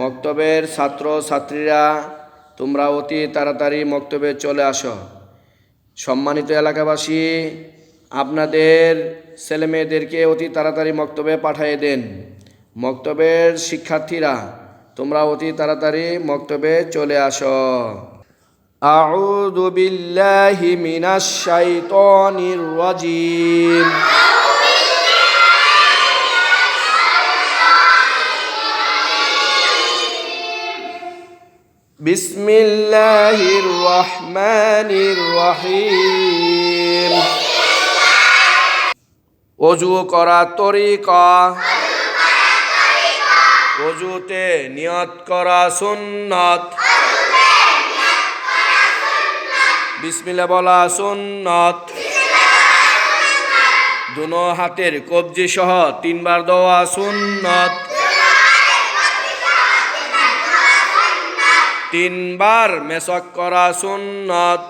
মক্তবের ছাত্র ছাত্রীরা তোমরা অতি তাড়াতাড়ি মক্তবে চলে আসো। সম্মানিত এলাকাবাসী, আপনাদের ছেলেমেয়েদেরকে অতি তাড়াতাড়ি মক্তবে পাঠিয়ে দেন। মক্তবের শিক্ষার্থীরা তোমরা অতি তাড়াতাড়ি মক্তবে চলে আসো। আউযু বিল্লাহি মিনাশ শাইতানির রাজিম। বিসমিল্লাহির রহমানির রহিম। ওযু করা তরিকা। ওযুতে নিয়ত করা সুন্নাত। বিসমিল্লাহ বলা সুন্নাত। দুনো হাতের কবজি সহ 3 বার দেওয়া সুন্নাত। 3 বার মেসওয়াক করা সুন্নাত।